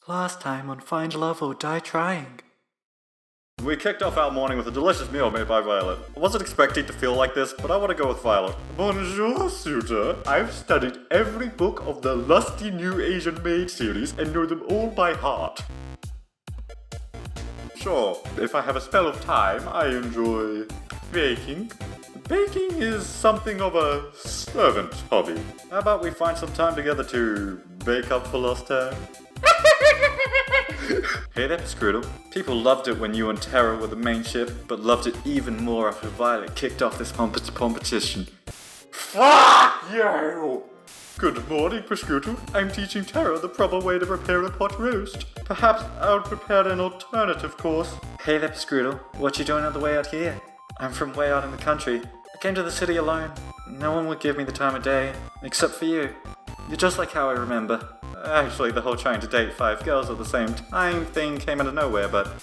Last time on Find Love or Die Trying. We kicked off our morning with a delicious meal made by Violet. I wasn't expecting to feel like this, but I want to go with Violet. Bonjour, suitor. I've studied every book of the lusty new Asian maid series and know them all by heart. Sure, if I have a spell of time, I enjoy baking. Baking is something of a servant hobby. How about we find some time together to bake up for lost time? Hey there, Scroodle. People loved it when you and Terra were the main ship, but loved it even more after Violet kicked off this competition. Fuck you! Good morning, Prescrutle. I'm teaching Terra the proper way to prepare a pot roast. Perhaps I'll prepare an alternative course. Hey there, Scroodle. What you doing on the way out here? I'm from way out in the country. I came to the city alone. No one would give me the time of day, except for you. You're just like how I remember. Actually, the whole trying to date 5 girls at the same time thing came out of nowhere, but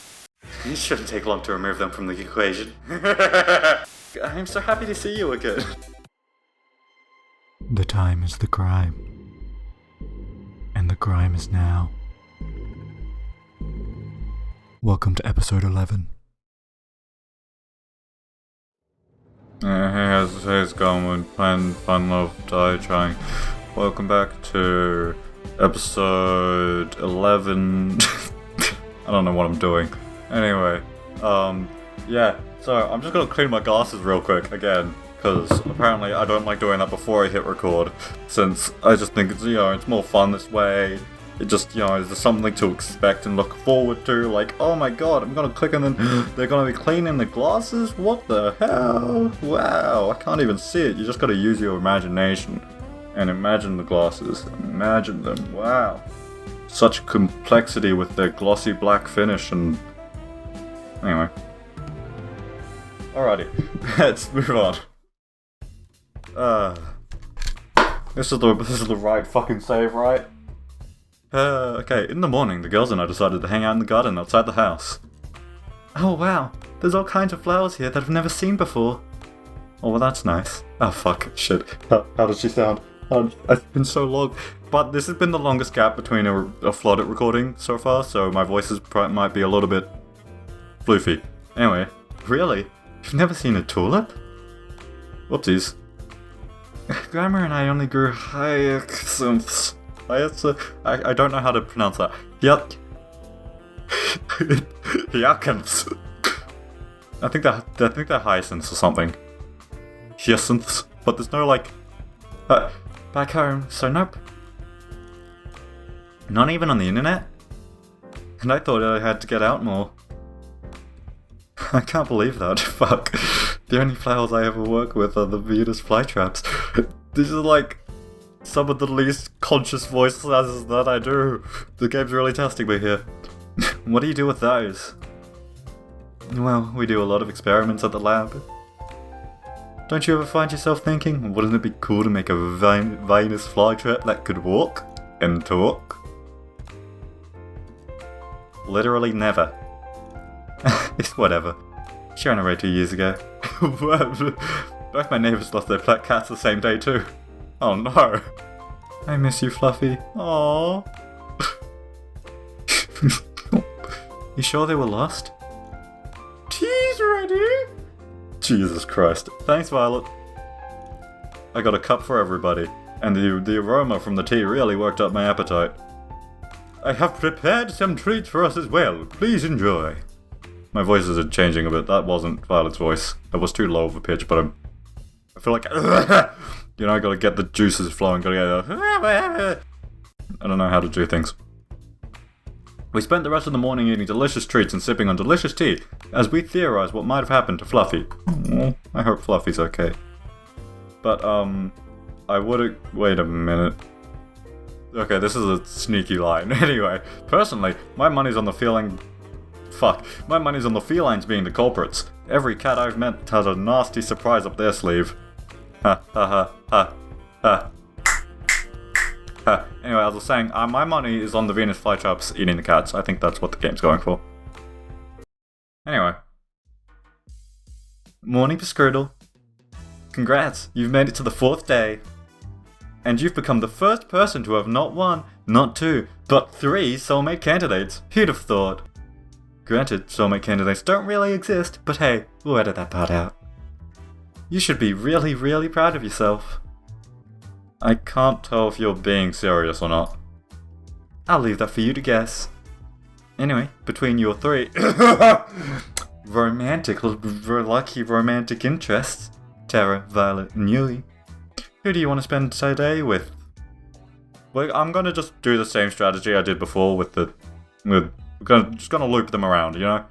it shouldn't take long to remove them from the equation. I'm so happy to see you again. The time is the grime. And the grime is now. Welcome to episode 11. Hey, how's it going with Fun Love Die Trying? Welcome back to episode 11. I don't know what I'm doing. Anyway, yeah, so I'm just gonna clean my glasses real quick again, because apparently I don't like doing that before I hit record, since I just think it's, it's more fun this way. It just, there's something to expect and look forward to, like, oh my god, I'm gonna click and then they're gonna be cleaning the glasses? What the hell? Wow, I can't even see it. You just gotta use your imagination. And imagine the glasses. Imagine them. Wow. Such complexity with their glossy black finish and... Anyway. Alrighty. Let's move on. This is the right fucking save, right? Okay. In the morning, the girls and I decided to hang out in the garden outside the house. Oh wow, there's all kinds of flowers here that I've never seen before. Oh, well that's nice. Oh fuck, shit. How does she sound? It's been so long, but this has been the longest gap between a FLoDT recording so far, so my voice might be a little bit floofy. Anyway, really? You've never seen a tulip? Whoopsies. Grandma and I only grew hyacinths. I don't know how to pronounce that. Yep. Hyacinths. I think they're hyacinths or something. Hyacinths, but there's no like. Back home, so nope. Not even on the internet? And I thought I had to get out more. I can't believe that. Fuck. The only flowers I ever work with are the weirdest flytraps. These are like some of the least conscious voices that I do. The game's really testing me here. What do you do with those? Well, we do a lot of experiments at the lab. Don't you ever find yourself thinking, wouldn't it be cool to make a vinous flytrap that could walk and talk? Literally never. It's whatever. She ran away 2 years ago. Both my neighbours lost their pet cats the same day too. Oh no. I miss you, Fluffy. Aww. You sure they were lost? Tea's ready? Jesus Christ. Thanks, Violet. I got a cup for everybody, and the aroma from the tea really worked up my appetite. I have prepared some treats for us as well. Please enjoy. My voice is changing a bit. That wasn't Violet's voice. It was too low of a pitch, but I feel like... I gotta get the juices flowing. I don't know how to do things. We spent the rest of the morning eating delicious treats and sipping on delicious tea, as we theorized what might have happened to Fluffy. I hope Fluffy's okay. But, I would've... Wait a minute. Okay, this is a sneaky line. Anyway, personally, my money's on the feeling... Fuck. My money's on the felines being the culprits. Every cat I've met has a nasty surprise up their sleeve. Ha ha ha ha ha. Anyway, as I was saying, my money is on the Venus flytraps eating the cats. I think that's what the game's going for. Anyway. Morning, Prescrutle. Congrats, you've made it to the 4th day. And you've become the first person to have not one, not two, but 3 soulmate candidates. Who'd have thought? Granted, soulmate candidates don't really exist, but hey, we'll edit that part out. You should be really, really proud of yourself. I can't tell if you're being serious or not. I'll leave that for you to guess. Anyway, between your 3 lucky romantic interests, Terra, Violet, and Yui, who do you want to spend today with? Well, I'm gonna just do the same strategy I did before we're just gonna loop them around, you know?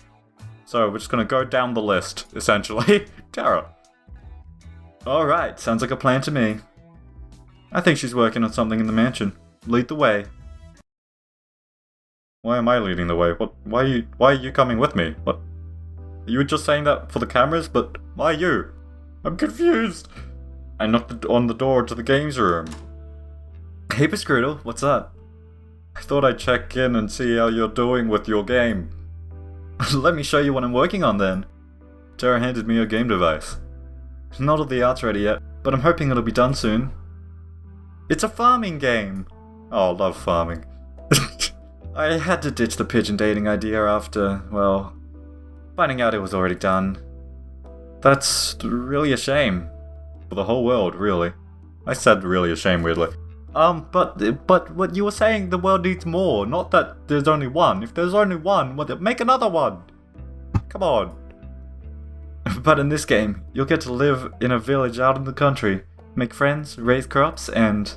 So we're just gonna go down the list, essentially. Terra. Alright, sounds like a plan to me. I think she's working on something in the mansion. Lead the way. Why am I leading the way? Why are you coming with me? What? You were just saying that for the cameras, but why you? I'm confused. I knocked on the door to the games room. Hey, Biscroodle, what's up? I thought I'd check in and see how you're doing with your game. Let me show you what I'm working on then. Terra handed me a game device. Not all the art's ready yet, but I'm hoping it'll be done soon. It's a farming game. Oh, I love farming. I had to ditch the pigeon dating idea after, well, finding out it was already done. That's really a shame. For the whole world, really. I said really a shame, weirdly. But what you were saying, the world needs more, not that there's only one. If there's only one, make another one! Come on. But in this game, you'll get to live in a village out in the country, make friends, raise crops, and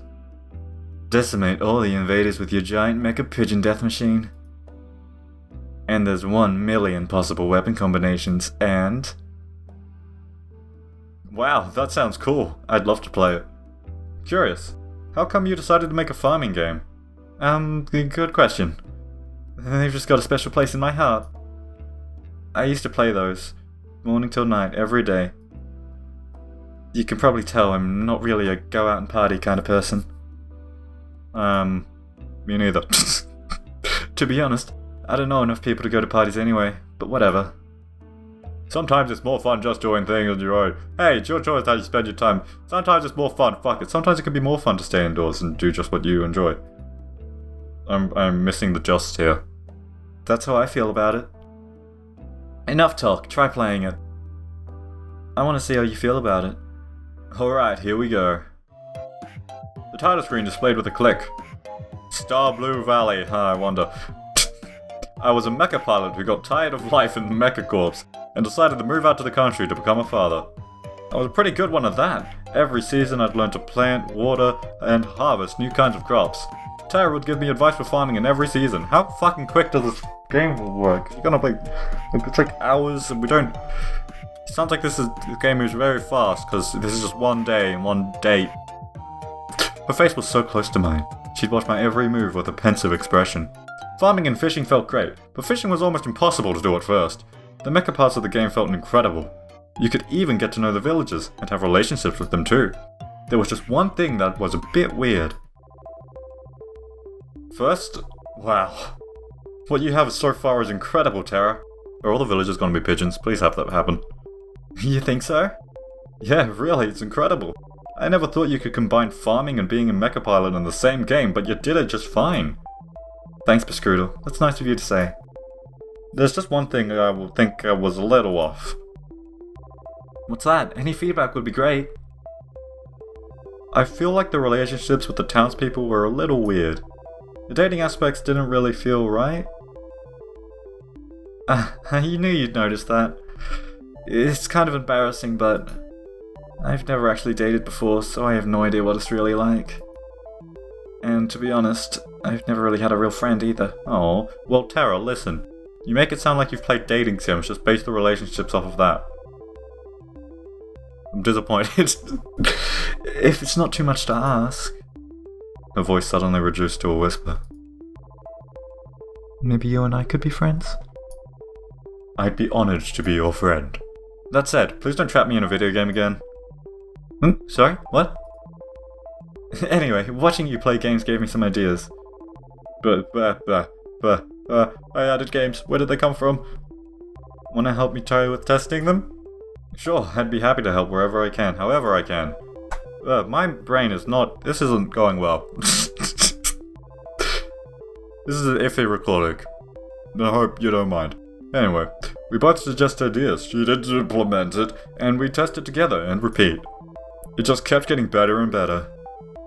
decimate all the invaders with your giant mecha pigeon death machine. And there's 1 million possible weapon combinations, and... Wow, that sounds cool. I'd love to play it. Curious. How come you decided to make a farming game? Good question. They've just got a special place in my heart. I used to play those, morning till night, every day. You can probably tell I'm not really a go out and party kind of person. Me neither. To be honest, I don't know enough people to go to parties anyway, but whatever. Sometimes it's more fun just doing things on your own. Hey, it's your choice how you spend your time. Sometimes it's more fun, fuck it. Sometimes it can be more fun to stay indoors and do just what you enjoy. I'm missing the just here. That's how I feel about it. Enough talk, try playing it. I want to see how you feel about it. Alright, here we go. The title screen displayed with a click. Star Blue Valley, I wonder. I was a mecha pilot who got tired of life in the mecha corps and decided to move out to the country to become a father. I was a pretty good one at that. Every season I'd learn to plant, water, and harvest new kinds of crops. Terra would give me advice for farming in every season. How fucking quick does this game work? You're gonna play... It's like hours and we don't... It sounds like this game moves very fast because this is just one day and one date. Her face was so close to mine. She'd watch my every move with a pensive expression. Farming and fishing felt great, but fishing was almost impossible to do at first. The mecha parts of the game felt incredible. You could even get to know the villagers and have relationships with them too. There was just one thing that was a bit weird. First, wow. What you have so far is incredible, Terra. Are all the villagers gonna be pigeons? Please have that happen. You think so? Yeah, really, it's incredible. I never thought you could combine farming and being a mecha pilot in the same game, but you did it just fine. Thanks, Biscroodle. That's nice of you to say. There's just one thing I will think was a little off. What's that? Any feedback would be great. I feel like the relationships with the townspeople were a little weird. The dating aspects didn't really feel right. You knew you'd notice that. It's kind of embarrassing, but I've never actually dated before, so I have no idea what it's really like. And to be honest, I've never really had a real friend either. Oh, well, Terra, listen. You make it sound like you've played dating sims, just base the relationships off of that. I'm disappointed. If it's not too much to ask. Her voice suddenly reduced to a whisper. Maybe you and I could be friends? I'd be honored to be your friend. That said, please don't trap me in a video game again. Sorry? What? Anyway, watching you play games gave me some ideas. I added games. Where did they come from? Wanna help me try with testing them? Sure, I'd be happy to help wherever I can, however I can. my brain is not... This isn't going well. This is an iffy recording. I hope you don't mind. Anyway, we both suggest ideas, she did implement it, and we test it together and repeat. It just kept getting better and better.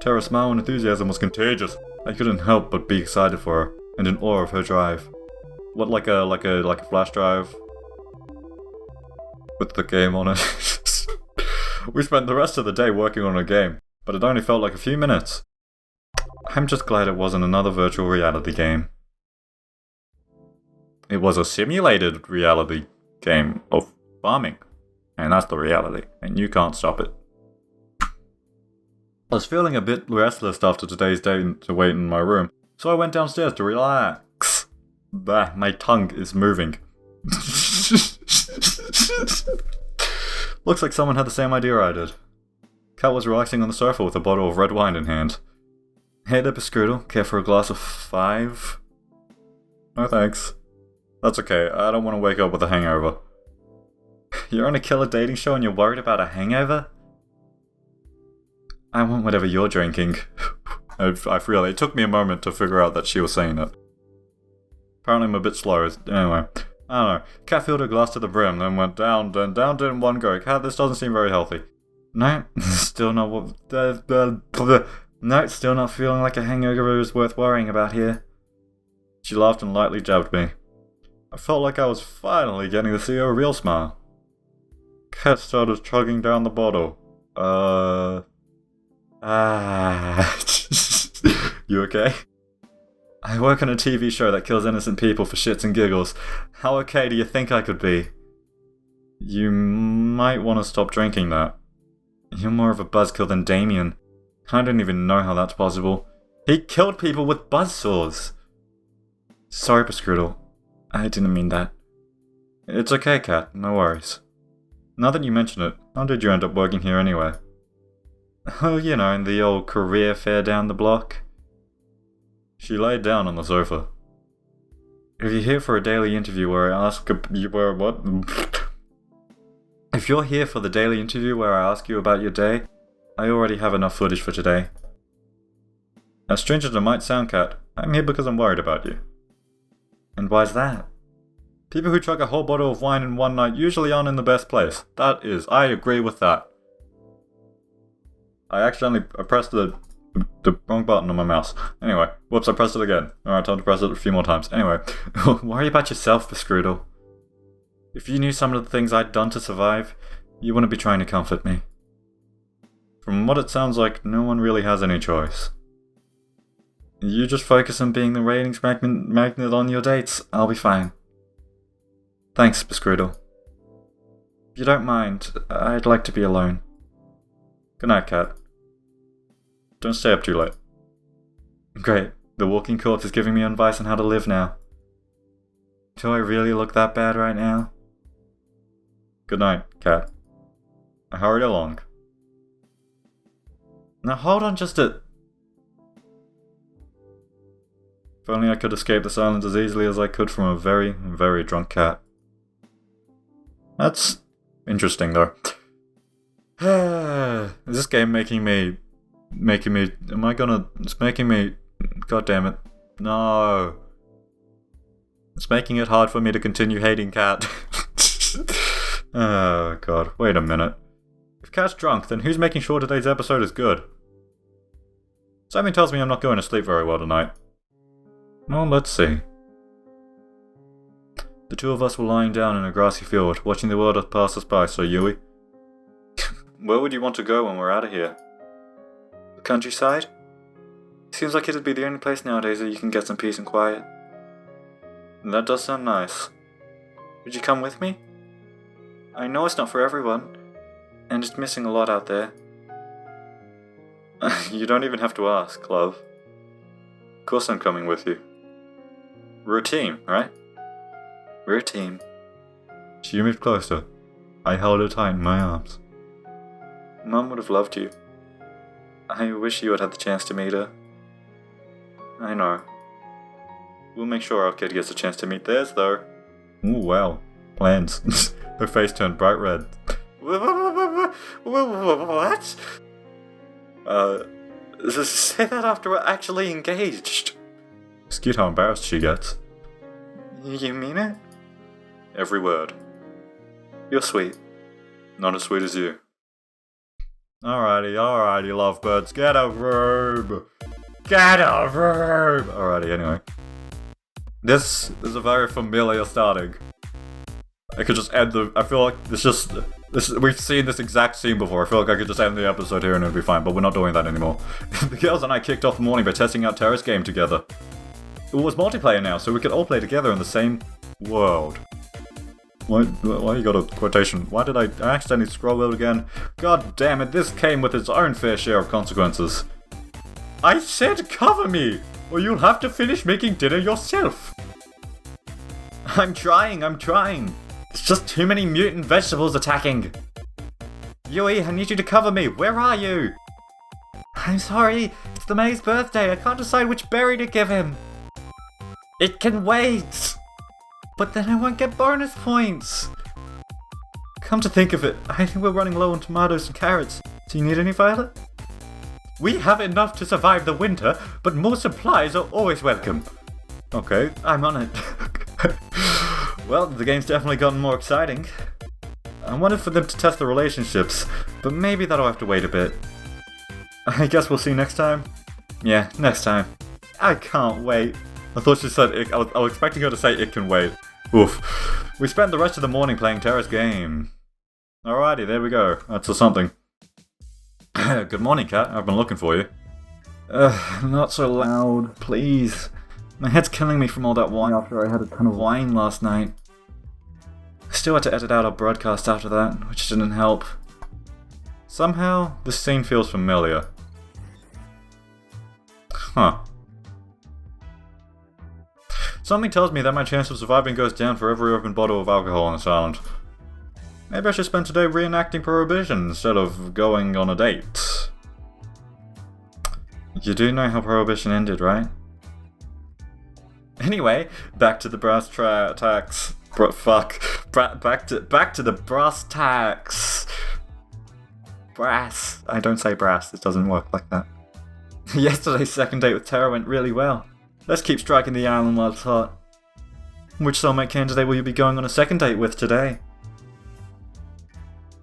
Terra's smile and enthusiasm was contagious. I couldn't help but be excited for her, and in awe of her drive. What, like a flash drive? With the game on it. We spent the rest of the day working on a game, but it only felt like a few minutes. I'm just glad it wasn't another virtual reality game. It was a simulated reality game of farming, and that's the reality, and you can't stop it. I was feeling a bit restless after today's day to wait in my room, so I went downstairs to relax. Bah, my tongue is moving. Looks like someone had the same idea I did. Kat was relaxing on the sofa with a bottle of red wine in hand. Hey there, Biscrutal, care for a glass of 5? No thanks. That's okay, I don't want to wake up with a hangover. You're on a killer dating show and you're worried about a hangover? I want whatever you're drinking. It took me a moment to figure out that she was saying it. Apparently I'm a bit slow. Anyway, I don't know. Kat filled her glass to the brim, then went down in one go. Kat, this doesn't seem very healthy. No, still not No, still not feeling like a hangover is worth worrying about here. She laughed and lightly jabbed me. I felt like I was finally getting to see a real smile. Kat started chugging down the bottle. You okay? I work on a TV show that kills innocent people for shits and giggles. How okay do you think I could be? You might want to stop drinking that. You're more of a buzzkill than Damien. I don't even know how that's possible. He killed people with buzzsaws. Sorry, Biscrutal. I didn't mean that. It's okay, Kat. No worries. Now that you mention it, how did you end up working here anyway? Oh, you know, in the old career fair down the block. She laid down on the sofa. If you're here for a daily interview where I ask If you're here for the daily interview where I ask you about your day, I already have enough footage for today. As strange as it might sound, Kat, I'm here because I'm worried about you. And why's that? People who chug a whole bottle of wine in one night usually aren't in the best place. That is, I agree with that. I accidentally pressed the wrong button on my mouse. Anyway, whoops, I pressed it again. Alright, time to press it a few more times. Anyway, worry about yourself, Biscrutal. If you knew some of the things I'd done to survive, you wouldn't be trying to comfort me. From what it sounds like, no one really has any choice. You just focus on being the ratings magnet on your dates, I'll be fine. Thanks, Biscrutal. If you don't mind, I'd like to be alone. Good night, Kat. Don't stay up too late. Great, the walking corpse is giving me advice on how to live now. Do I really look that bad right now? Good night, Kat. I hurried along. Now hold on just a... If only I could escape the silence as easily as I could from a very, very drunk cat. That's interesting though. Is this game making me... Am I gonna... It's making me... God damn it. No. It's making it hard for me to continue hating Kat. Oh god, wait a minute. If Kat's drunk, then who's making sure today's episode is good? Something tells me I'm not going to sleep very well tonight. Well, let's see. The two of us were lying down in a grassy field, watching the world pass us by, so Yui. Where would you want to go when we're out of here? The countryside? Seems like it'd be the only place nowadays that you can get some peace and quiet. That does sound nice. Would you come with me? I know it's not for everyone, and it's missing a lot out there. You don't even have to ask, love. Of course I'm coming with you. We're a team, right? We're a team. She moved closer. I held her tight in my arms. Mum would have loved you. I wish you had had the chance to meet her. I know. We'll make sure our kid gets a chance to meet theirs, though. Ooh, wow. Plans. Her face turned bright red. What? Say that after we're actually engaged. It's cute how embarrassed she gets. You mean it? Every word. You're sweet. Not as sweet as you. Alrighty, lovebirds. Get a room! Get a room! Alrighty, anyway. This is a very familiar starting. I could just end the... I feel like we've seen this exact scene before. I feel like I could just end the episode here and it'll be fine, but we're not doing that anymore. The girls and I kicked off the morning by testing out Terra's game together. It was multiplayer now, so we could all play together in the same world. Why you got a quotation? Why did I accidentally scroll out again? God damn it, this came with its own fair share of consequences. I said cover me, or you'll have to finish making dinner yourself. I'm trying. It's just too many mutant vegetables attacking. Yui, I need you to cover me. Where are you? I'm sorry, it's the May's birthday. I can't decide which berry to give him. It can wait. But then I won't get bonus points. Come to think of it, I think we're running low on tomatoes and carrots. Do you need any, Violet? We have enough to survive the winter, but more supplies are always welcome. Okay, I'm on it. Well, the game's definitely gotten more exciting. I wanted for them to test the relationships, but maybe that'll have to wait a bit. I guess we'll see next time? Yeah, next time. I can't wait. I thought she said I was expecting her to say it can wait. Oof. We spent the rest of the morning playing Terra's game. Alrighty, there we go. That's a something. Good morning, Cat. I've been looking for you. Not so loud, please. My head's killing me from all that wine after I had a ton of wine last night. I still had to edit out our broadcast after that, which didn't help. Somehow, this scene feels familiar. Huh. Something tells me that my chance of surviving goes down for every open bottle of alcohol on this island. Maybe I should spend today reenacting Prohibition instead of going on a date. You do know how Prohibition ended, right? Anyway, back to the brass tacks. Back to the brass tacks. Brass. I don't say brass, it doesn't work like that. Yesterday's second date with Terra went really well. Let's keep striking the island while it's hot. Which soulmate candidate will you be going on a second date with today?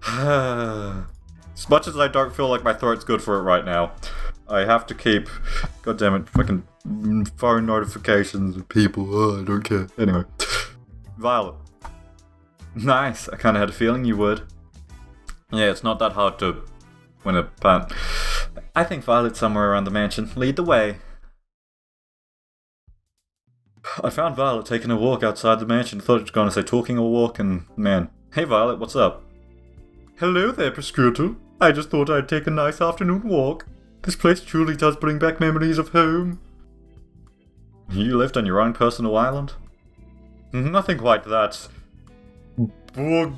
As much as I don't feel like my throat's good for it right now, I have to keep... God damn it, fucking phone notifications of people. Oh, I don't care. Anyway. Violet. Nice, I kinda had a feeling you would. Yeah, it's not that hard to win a pan. I think Violet's somewhere around the mansion. Lead the way. I found Violet taking a walk outside the mansion. Thought it was going to say talking or walk, and man. Hey Violet, what's up? Hello there, Prescrutal. I just thought I'd take a nice afternoon walk. This place truly does bring back memories of home. You lived on your own personal island? Nothing quite that. I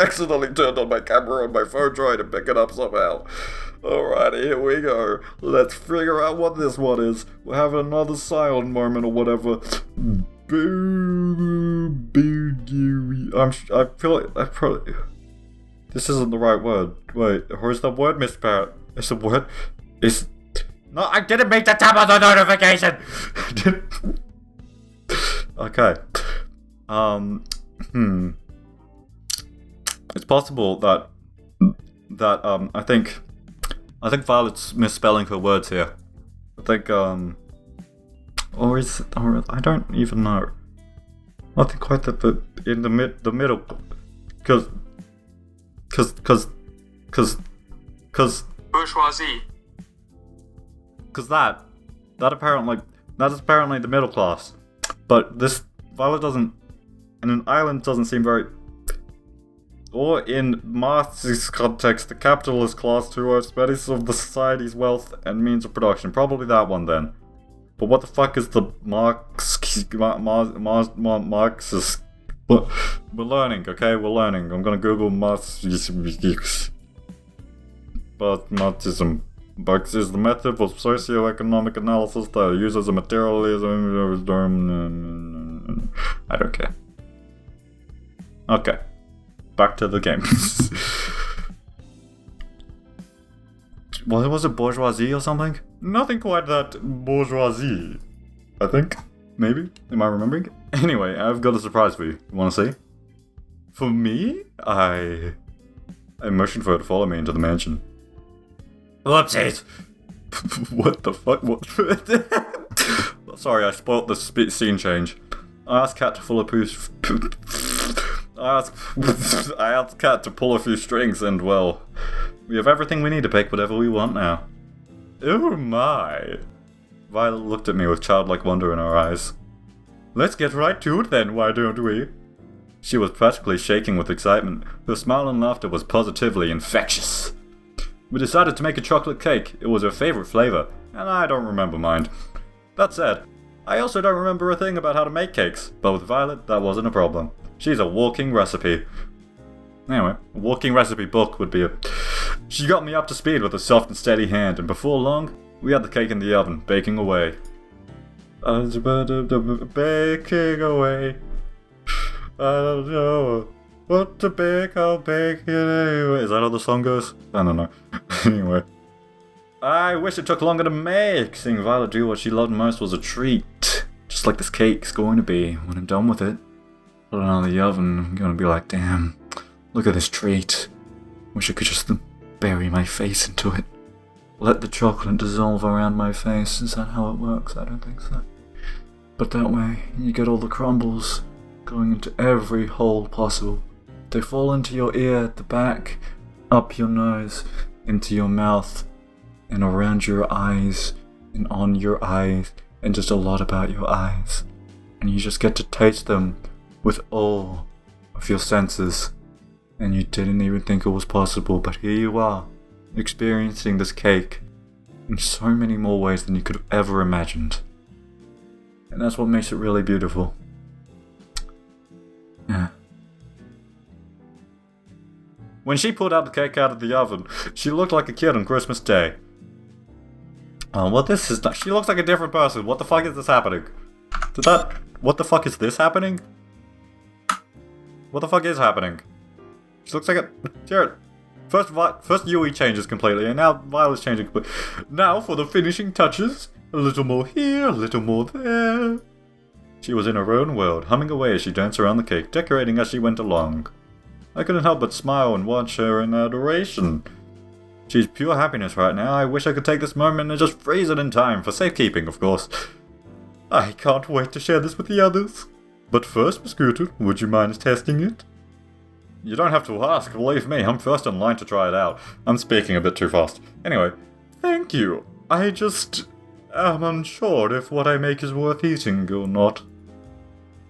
accidentally turned on my camera on my phone trying to pick it up somehow. Alrighty, here we go. Let's figure out what this one is. We're having another silent moment or whatever. I feel like I probably... This isn't the right word. Wait, or is the word misspelled? Is the word... Is... No, I didn't make the tab on the notification! Okay. It's possible that I think Violet's misspelling her words here. I think or I don't even know. I think quite that in the middle, cause bourgeoisie. Cause that is apparently the middle class. But this Violet doesn't, and an island doesn't seem very... Or in Marx's context, the capitalist class who are studies of the society's wealth and means of production. Probably that one then. But what the fuck is the Marxist... We're learning, okay? We're learning. I'm gonna Google Marxism. Marx is the method of socio-economic analysis that uses a materialism. I don't care. Okay. Back to the game. Was it bourgeoisie or something? Nothing quite that bourgeoisie. I think. Maybe. Am I remembering? Anyway, I've got a surprise for you. You wanna see? For me, I motioned for her to follow me into the mansion. Whoopsies! What the fuck? What? Sorry, I spoilt the scene change. I asked Kat to pull a few... I asked Kat to pull a few strings, and well, we have everything we need to pick whatever we want now. Oh my! Violet looked at me with childlike wonder in her eyes. Let's get right to it then, why don't we? She was practically shaking with excitement. Her smile and laughter was positively infectious. We decided to make a chocolate cake. It was her favorite flavor, and I don't remember mine. That said, I also don't remember a thing about how to make cakes, but with Violet, that wasn't a problem. She's a walking recipe. Anyway, a walking recipe book would be a... She got me up to speed with a soft and steady hand, and before long, we had the cake in the oven, baking away. Baking away. I don't know what to bake, I'll bake it anyway. Is that how the song goes? I don't know. Anyway. I wish it took longer to make. Seeing Violet do what she loved most was a treat. Just like this cake's going to be when I'm done with it. Put it out of the oven, I'm gonna be like, damn, look at this treat. Wish I could just bury my face into it. Let the chocolate dissolve around my face. Is that how it works? I don't think so. But that way, you get all the crumbles going into every hole possible. They fall into your ear at the back, up your nose, into your mouth, and around your eyes, and on your eyes, and just a lot about your eyes. And you just get to taste them with all of your senses. And you didn't even think it was possible, but here you are, experiencing this cake in so many more ways than you could have ever imagined. And that's what makes it really beautiful. Yeah. When she pulled out the cake out of the oven, she looked like a kid on Christmas Day. What this is not, she looks like a different person. What the fuck is this happening? What the fuck is this happening? What the fuck is happening? She looks like a... Jared. First Yui changes completely, and now Violet's changing completely. Now for the finishing touches. A little more here, a little more there. She was in her own world, humming away as she danced around the cake, decorating as she went along. I couldn't help but smile and watch her in adoration. She's pure happiness right now. I wish I could take this moment and just freeze it in time, for safekeeping, of course. I can't wait to share this with the others. But first, Miss Scooter, would you mind testing it? You don't have to ask, believe me, I'm first in line to try it out. I'm speaking a bit too fast. Anyway, thank you. I just am unsure if what I make is worth eating or not.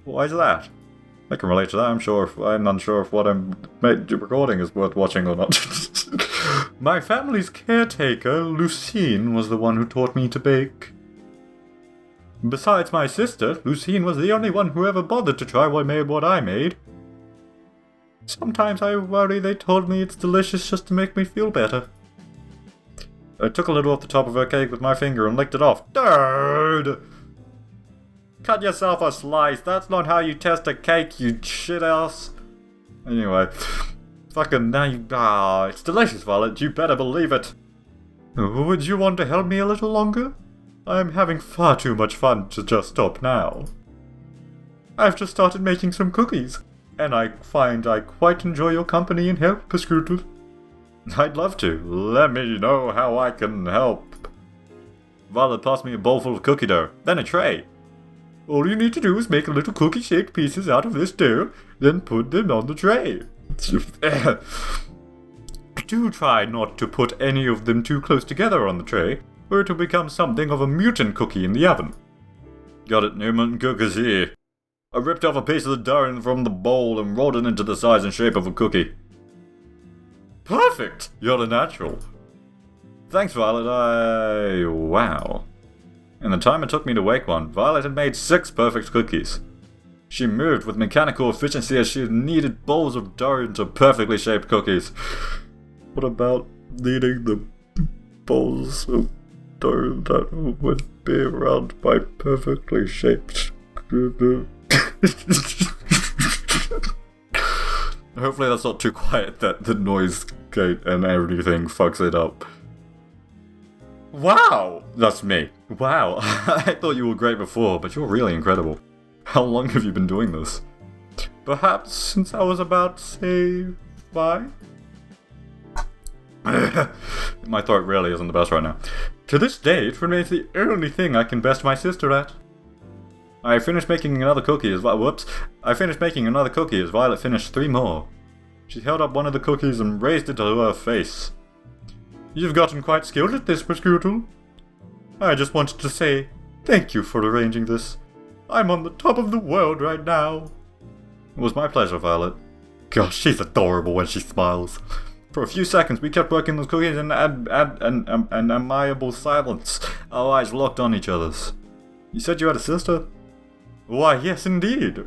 Why is that? I can relate to that. I'm unsure if what I'm recording is worth watching or not. My family's caretaker, Lucine, was the one who taught me to bake. Besides my sister, Lucine was the only one who ever bothered to try what I made. Sometimes I worry they told me it's delicious just to make me feel better. I took a little off the top of her cake with my finger and licked it off. Dude! Cut yourself a slice. That's not how you test a cake, you shit-ass. Anyway. Fucking now you... it's delicious, Violet. You better believe it. Would you want to help me a little longer? I'm having far too much fun to just stop now. I've just started making some cookies, and I find I quite enjoy your company and help, Scooter. I'd love to. Let me know how I can help. Violet passed me a bowl full of cookie dough, then a tray. All you need to do is make little cookie-shaped pieces out of this dough, then put them on the tray. Do try not to put any of them too close together on the tray, or it'll become something of a mutant cookie in the oven. Got it, new mutant cookies here. I ripped off a piece of the dough from the bowl and rolled it into the size and shape of a cookie. Perfect! You're a natural. Thanks, Violet. Wow. In the time it took me to wake one, Violet had made 6 perfect cookies. She moved with mechanical efficiency as she kneaded bowls of dough into perfectly shaped cookies. What about kneading the bowls of dough that would be around my perfectly shaped... Hopefully that's not too quiet that the noise gate and everything fucks it up. Wow! That's me. Wow, I thought you were great before, but you're really incredible. How long have you been doing this? Perhaps since I was about, say, 5? My throat really isn't the best right now. To this day, it remains the only thing I can best my sister at. I finished making another cookie as Violet finished 3 more. She held up one of the cookies and raised it to her face. You've gotten quite skilled at this, Prescutal. I just wanted to say thank you for arranging this. I'm on the top of the world right now. It was my pleasure, Violet. Gosh, she's adorable when she smiles. For a few seconds, we kept working those cookies in an amiable silence. Our eyes locked on each other's. You said you had a sister? Why, yes, indeed.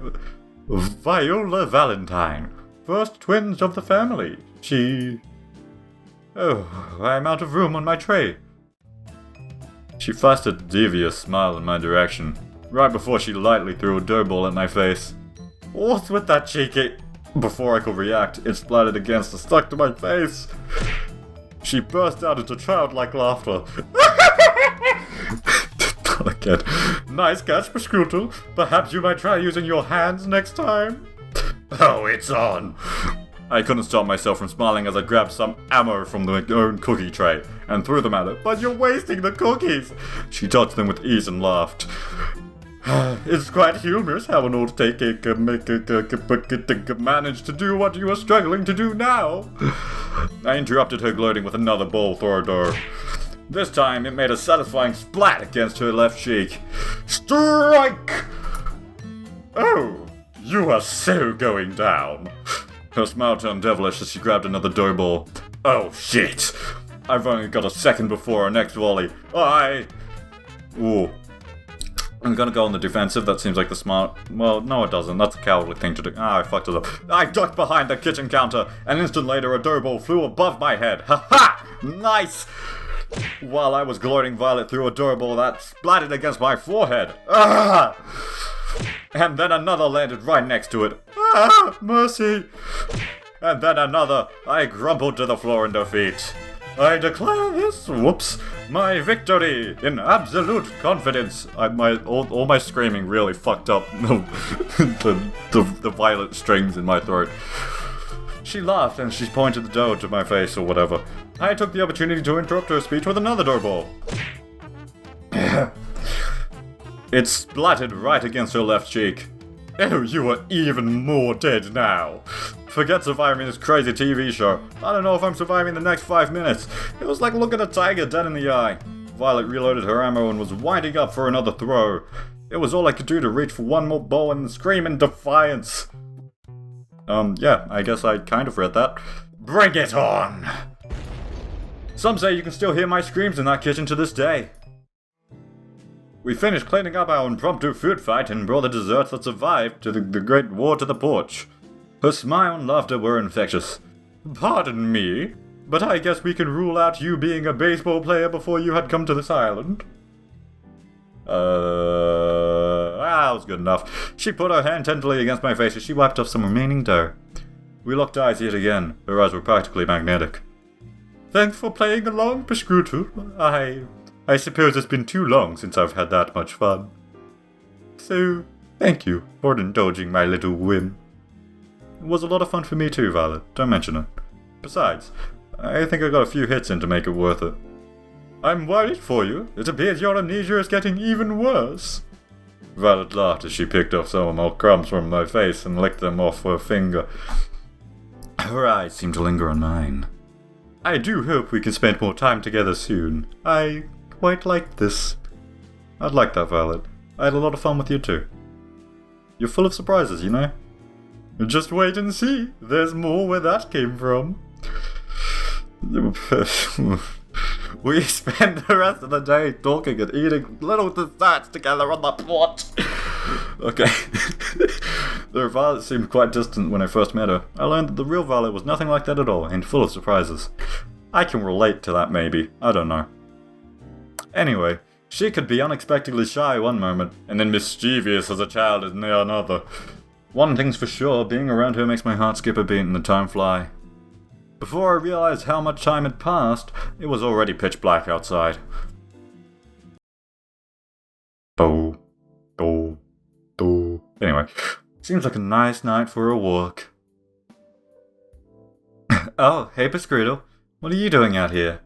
Viola Valentine. First twins of the family. Oh, I'm out of room on my tray. She flashed a devious smile in my direction, right before she lightly threw a dough ball at my face. What's with that cheeky? Before I could react, it splattered against and stuck to my face. She burst out into childlike laughter. Not again. Nice catch, Prescutal. Perhaps you might try using your hands next time. Oh, it's on. I couldn't stop myself from smiling as I grabbed some ammo from my own cookie tray and threw them at her. But you're wasting the cookies! She touched them with ease and laughed. It's quite humorous how an old take managed to do what you are struggling to do now. I interrupted her gloating with another bowl thrower. This time it made a satisfying splat against her left cheek. Strike! Oh, you are so going down. Her smile turned devilish as she grabbed another dough ball. Oh shit! I've only got a second before our next volley. Ooh. I'm gonna go on the defensive, that seems like the smart... Well, no it doesn't, that's a cowardly thing to do. I fucked it up. I ducked behind the kitchen counter, and an instant later a dough ball flew above my head. Ha-ha! Nice! While I was gloating, Violet threw a dough ball that splattered against my forehead. Ah! And then another landed right next to it. Ah! Mercy! And then another. I crumpled to the floor in defeat. I declare this, my victory in absolute confidence. All my screaming really fucked up the violet strings in my throat. She laughed and she pointed the dough to my face or whatever. I took the opportunity to interrupt her speech with another dough ball. It splattered right against her left cheek. Oh, you are even more dead now. Forget surviving this crazy TV show. I don't know if I'm surviving the next 5 minutes. It was like looking at a tiger dead in the eye. Violet reloaded her ammo and was winding up for another throw. It was all I could do to reach for one more bowl and scream in defiance. Yeah, I guess I kind of read that. Bring it on! Some say you can still hear my screams in that kitchen to this day. We finished cleaning up our impromptu food fight and brought the desserts that survived to the Great War to the porch. Her smile and laughter were infectious. Pardon me, but I guess we can rule out you being a baseball player before you had come to this island. That was good enough. She put her hand tenderly against my face as she wiped off some remaining dough. We locked eyes yet again. Her eyes were practically magnetic. Thanks for playing along, Prescutal. I suppose it's been too long since I've had that much fun. So, thank you for indulging my little whim. It was a lot of fun for me too, Violet. Don't mention it. Besides, I think I got a few hits in to make it worth it. I'm worried for you. It appears your amnesia is getting even worse. Violet laughed as she picked off some more crumbs from my face and licked them off her finger. Her eyes seemed to linger on mine. I do hope we can spend more time together soon. I quite like this. I'd like that, Violet. I had a lot of fun with you too. You're full of surprises, you know? Just wait and see. There's more where that came from. We spend the rest of the day talking and eating little desserts together on the porch. Okay. Though Violet seemed quite distant when I first met her, I learned that the real Violet was nothing like that at all and full of surprises. I can relate to that maybe. I don't know. Anyway, she could be unexpectedly shy one moment, and then mischievous as a child in another. One thing's for sure, being around her makes my heart skip a beat and the time fly. Before I realized how much time had passed, it was already pitch black outside. Anyway, seems like a nice night for a walk. Oh, hey Pascrudel. What are you doing out here?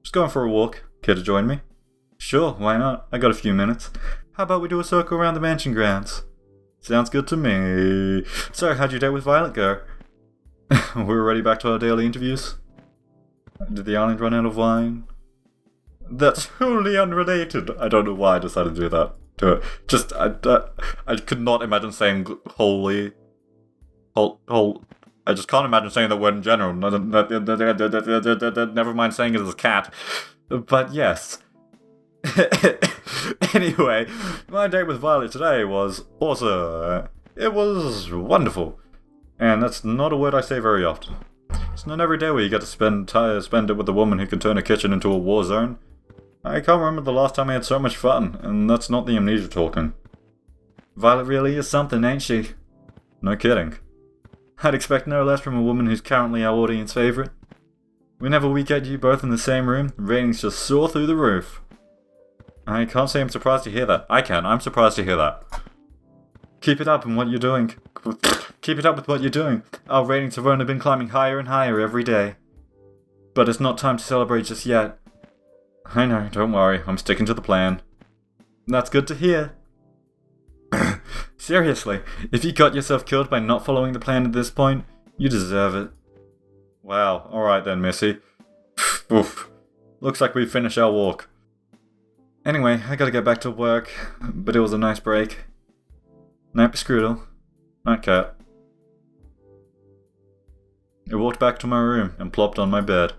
Just going for a walk. Care to join me? Sure, why not? I got a few minutes. How about we do a circle around the mansion grounds? Sounds good to me. So, how'd your date with Violet go? We're already back to our daily interviews? Did the island run out of wine? That's wholly unrelated. I don't know why I decided to do that. I could not imagine saying wholly. I just can't imagine saying that word in general. Never mind saying it as a cat. But yes. Anyway, my date with Violet today was awesome. It was wonderful. And that's not a word I say very often. It's not every day where you get to spend it with a woman who can turn a kitchen into a war zone. I can't remember the last time I had so much fun, and that's not the amnesia talking. Violet really is something, ain't she? No kidding. I'd expect no less from a woman who's currently our audience favourite. Whenever we get you both in the same room, ratings just soar through the roof. I can't say I'm surprised to hear that. I can, I'm surprised to hear that. Keep it up in what you're doing. Keep it up with what you're doing. Our ratings have only been climbing higher and higher every day. But it's not time to celebrate just yet. I know, don't worry, I'm sticking to the plan. That's good to hear. Seriously, if you got yourself killed by not following the plan at this point, you deserve it. Wow, alright then, Missy. Oof. Looks like we've finished our walk. Anyway, I gotta get back to work, but it was a nice break. Night Pascrudel. Night Cat. I walked back to my room and plopped on my bed.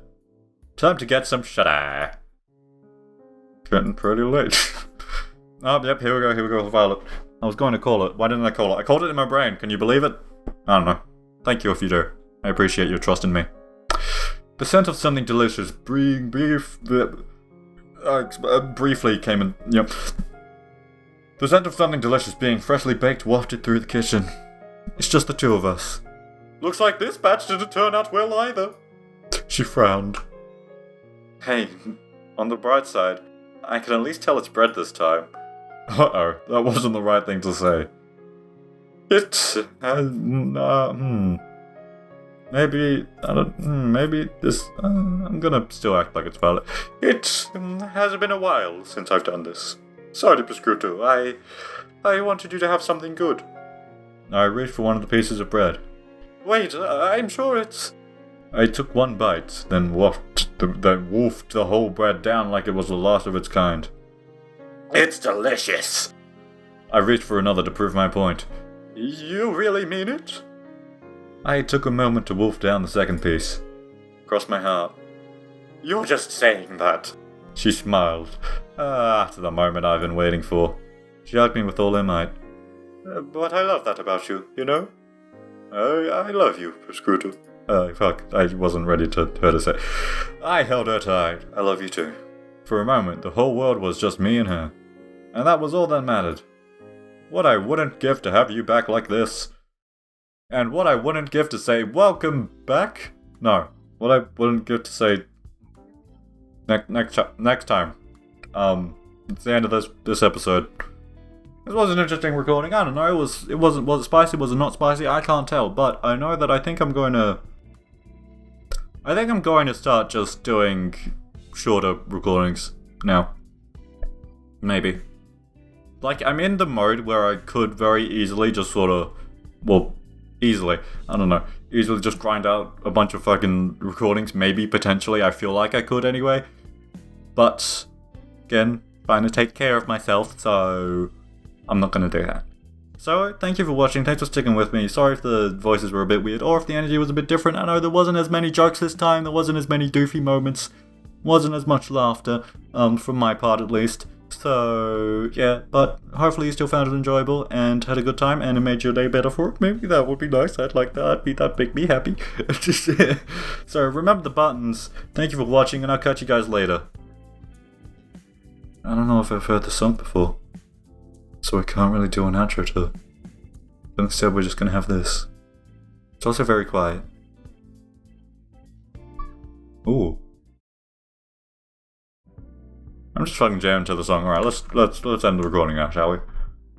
Time to get some shut-eye. Getting pretty late. Oh, yep, here we go, Violet. I was going to call it. Why didn't I call it? I called it in my brain. Can you believe it? I don't know. Thank you if you do. I appreciate your trust in me. The scent of something delicious briefly came in. Yep. The scent of something delicious being freshly baked wafted through the kitchen. It's just the two of us. Looks like this batch didn't turn out well either. She frowned. Hey, on the bright side, I can at least tell it's bread this time. Uh-oh, that wasn't the right thing to say. Maybe this, I'm gonna still act like it's valid. It has been a while since I've done this. Sorry, Pascrudel, I wanted you to have something good. I reached for one of the pieces of bread. Wait, I'm sure it's... I took one bite, then wolfed the whole bread down like it was the last of its kind. It's delicious! I reached for another to prove my point. You really mean it? I took a moment to wolf down the second piece. Crossed my heart. You're just saying that. She smiled. To the moment I've been waiting for. She hugged me with all her might. But I love that about you, you know? I love you, Pascrudel. Fuck, I wasn't ready to her to say. I held her tight. I love you too. For a moment, the whole world was just me and her. And that was all that mattered. What I wouldn't give to have you back like this. And what I wouldn't give to say, welcome back? No, what I wouldn't give to say, next time. It's the end of this episode. This was an interesting recording. I don't know, was it spicy, was it not spicy? I can't tell, but I know that I think I'm going to start just doing shorter recordings now. Maybe. Like, I'm in the mode where I could very easily just easily just grind out a bunch of fucking recordings. Maybe, potentially, I feel like I could anyway. But, again, trying to take care of myself, so I'm not going to do that. So, thank you for watching, thanks for sticking with me. Sorry if the voices were a bit weird, or if the energy was a bit different. I know there wasn't as many jokes this time, there wasn't as many doofy moments, wasn't as much laughter, from my part at least. So, yeah, but hopefully you still found it enjoyable and had a good time and it made your day better for it. Maybe that would be nice, I'd like that, that'd make me happy. So, remember the buttons, thank you for watching, and I'll catch you guys later. I don't know if I've heard the song before, so I can't really do an outro to it. But instead we're just gonna have this. It's also very quiet. Ooh. I'm just fucking jamming to the song. Alright, let's end the recording now, shall we?